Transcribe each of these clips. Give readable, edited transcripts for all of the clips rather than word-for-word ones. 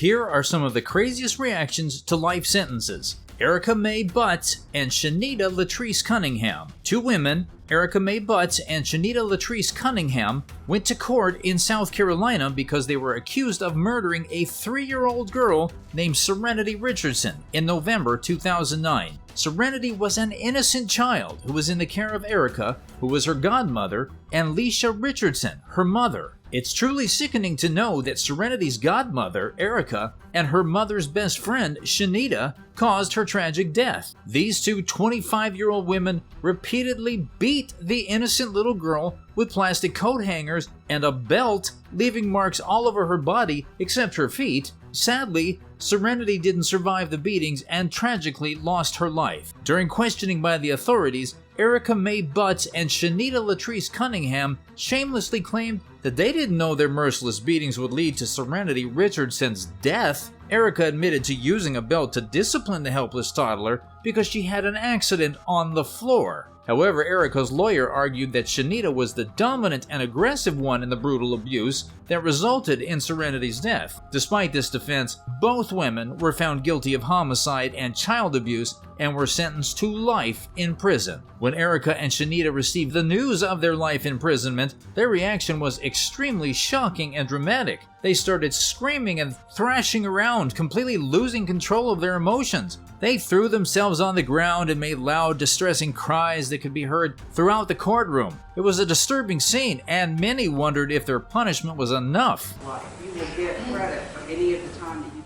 Here are some of the craziest reactions to life sentences. Erica Mae Butts and Shanita Latrice Cunningham. Two women, Erica Mae Butts and Shanita Latrice Cunningham, went to court in South Carolina because they were accused of murdering a 3-year-old girl named Serenity Richardson in November 2009. Serenity was an innocent child who was in the care of Erica, who was her godmother, and Leisha Richardson, her mother. It's truly sickening to know that Serenity's godmother, Erica, and her mother's best friend, Shanita, caused her tragic death. These two 25-year-old women repeatedly beat the innocent little girl with plastic coat hangers and a belt, leaving marks all over her body except her feet. Sadly, Serenity didn't survive the beatings and tragically lost her life. During questioning by the authorities, Erica Mae Butts and Shanita Latrice Cunningham shamelessly claimed that they didn't know their merciless beatings would lead to Serenity Richardson's death. Erica admitted to using a belt to discipline the helpless toddler because she had an accident on the floor. However, Erica's lawyer argued that Shanita was the dominant and aggressive one in the brutal abuse that resulted in Serenity's death. Despite this defense, both women were found guilty of homicide and child abuse and were sentenced to life in prison. When Erica and Shanita received the news of their life imprisonment, their reaction was extremely shocking and dramatic. They started screaming and thrashing around, completely losing control of their emotions. They threw themselves on the ground and made loud, distressing cries that could be heard throughout the courtroom. It was a disturbing scene, and many wondered if their punishment was enough. You will get credit for any of the time that you...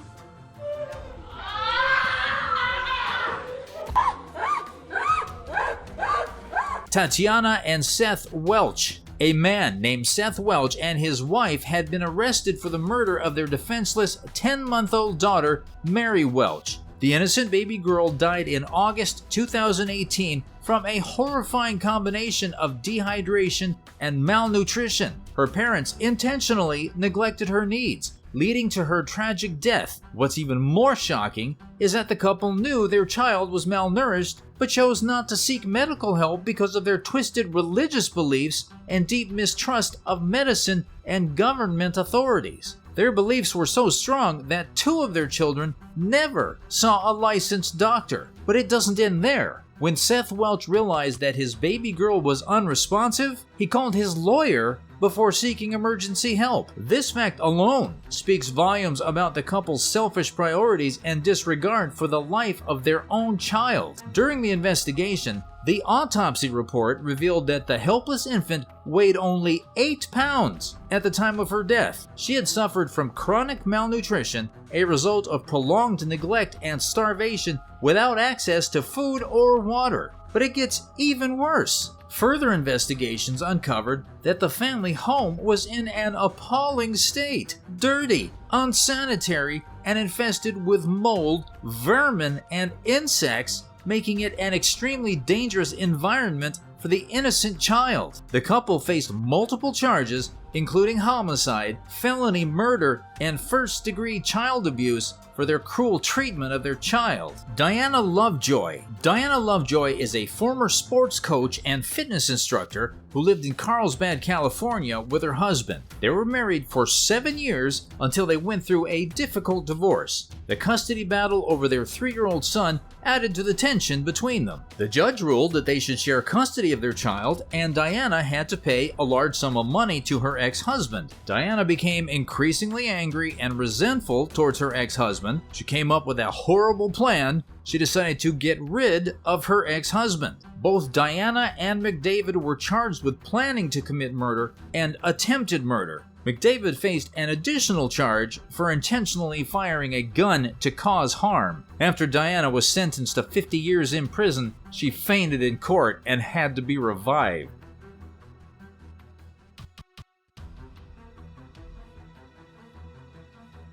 Tatiana and Seth Welch. A man named Seth Welch and his wife had been arrested for the murder of their defenseless 10-month-old daughter, Mary Welch. The innocent baby girl died in August 2018 from a horrifying combination of dehydration and malnutrition. Her parents intentionally neglected her needs, leading to her tragic death. What's even more shocking is that the couple knew their child was malnourished but chose not to seek medical help because of their twisted religious beliefs and deep mistrust of medicine and government authorities. Their beliefs were so strong that 2 of their children never saw a licensed doctor. But it doesn't end there. When Seth Welch realized that his baby girl was unresponsive, he called his lawyer before seeking emergency help. This fact alone speaks volumes about the couple's selfish priorities and disregard for the life of their own child. During the investigation, the autopsy report revealed that the helpless infant weighed only 8 pounds at the time of her death. She had suffered from chronic malnutrition, a result of prolonged neglect and starvation without access to food or water. But it gets even worse. Further investigations uncovered that the family home was in an appalling state, dirty, unsanitary, and infested with mold, vermin, and insects, making it an extremely dangerous environment for the innocent child. The couple faced multiple charges, including homicide, felony murder, and first-degree child abuse for their cruel treatment of their child. Diana Lovejoy. Diana Lovejoy is a former sports coach and fitness instructor who lived in Carlsbad, California with her husband. They were married for 7 years until they went through a difficult divorce. The custody battle over their 3-year-old son added to the tension between them. The judge ruled that they should share custody of their child, and Diana had to pay a large sum of money to her ex-husband. Diana became increasingly angry and resentful towards her ex-husband. She came up with a horrible plan. She decided to get rid of her ex-husband. Both Diana and McDavid were charged with planning to commit murder and attempted murder. McDavid faced an additional charge for intentionally firing a gun to cause harm. After Diana was sentenced to 50 years in prison, she fainted in court and had to be revived.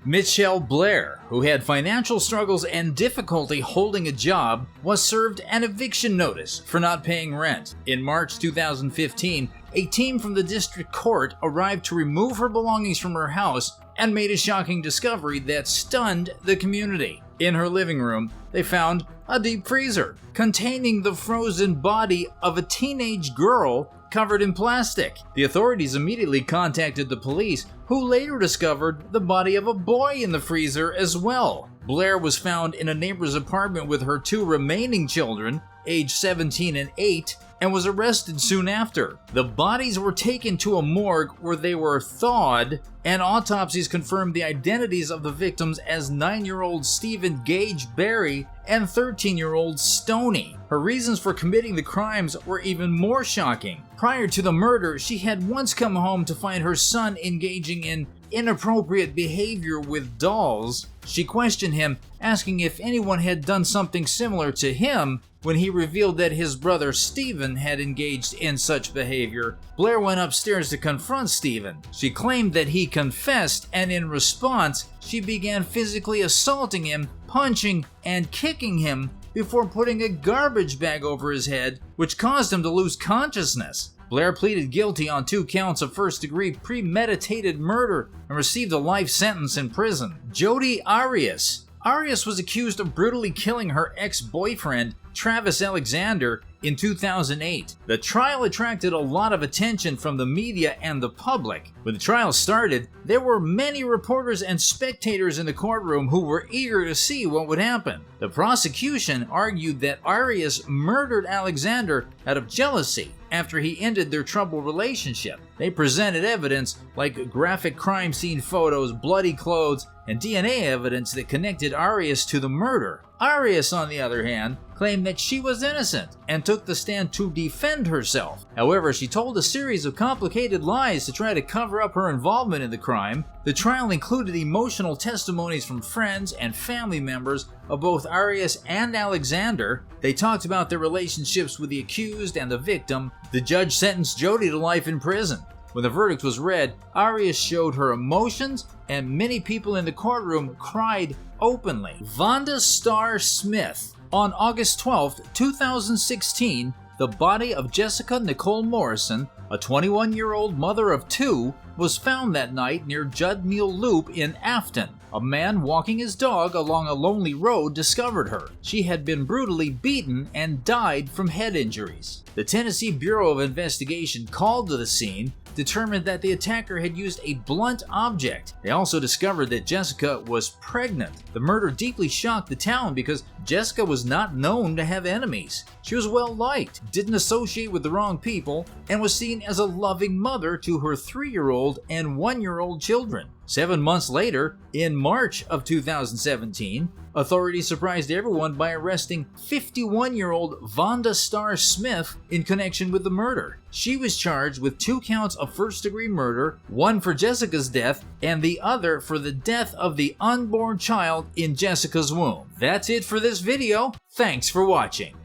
Michelle Blair, who had financial struggles and difficulty holding a job, was served an eviction notice for not paying rent. In March 2015, a team from the district court arrived to remove her belongings from her house and made a shocking discovery that stunned the community. In her living room, they found a deep freezer containing the frozen body of a teenage girl covered in plastic. The authorities immediately contacted the police, who who later discovered the body of a boy in the freezer as well. Blair was found in a neighbor's apartment with her 2 remaining children, aged 17 and 8, and was arrested soon after. The bodies were taken to a morgue where they were thawed, and autopsies confirmed the identities of the victims as 9-year-old Stephen Gage Berry and 13-year-old Stoney. Her reasons for committing the crimes were even more shocking. Prior to the murder, she had once come home to find her son engaging in inappropriate behavior with dolls. She questioned him, asking if anyone had done something similar to him. When he revealed that his brother Stephen had engaged in such behavior, Blair went upstairs to confront Stephen. She claimed that he confessed, and in response, she began physically assaulting him, punching and kicking him before putting a garbage bag over his head, which caused him to lose consciousness. Blair pleaded guilty on 2 counts of first-degree premeditated murder and received a life sentence in prison. Jody Arias. Arias was accused of brutally killing her ex-boyfriend, Travis Alexander, in 2008. The trial attracted a lot of attention from the media and the public. When the trial started, there were many reporters and spectators in the courtroom who were eager to see what would happen. The prosecution argued that Arias murdered Alexander out of jealousy after he ended their troubled relationship. They presented evidence like graphic crime scene photos, bloody clothes, and DNA evidence that connected Arias to the murder. Arias, on the other hand, claimed that she was innocent and took the stand to defend herself. However, she told a series of complicated lies to try to cover up her involvement in the crime. The trial included emotional testimonies from friends and family members of both Arias and Alexander. They talked about their relationships with the accused and the victim. The judge sentenced Jody to life in prison. When the verdict was read, Arias showed her emotions, and many people in the courtroom cried openly. Vonda Starr Smith. On August 12, 2016, the body of Jessica Nicole Morrison, a 21-year-old mother of 2, was found that night near Judd Mule Loop in Afton. A man walking his dog along a lonely road discovered her. She had been brutally beaten and died from head injuries. The Tennessee Bureau of Investigation called to the scene, determined that the attacker had used a blunt object. They also discovered that Jessica was pregnant. The murder deeply shocked the town because Jessica was not known to have enemies. She was well liked, didn't associate with the wrong people, and was seen as a loving mother to her 3-year-old and 1-year-old children. 7 months later, in March of 2017, authorities surprised everyone by arresting 51-year-old Vonda Starr Smith in connection with the murder. She was charged with 2 counts of first-degree murder, one for Jessica's death and the other for the death of the unborn child in Jessica's womb. That's it for this video. Thanks for watching.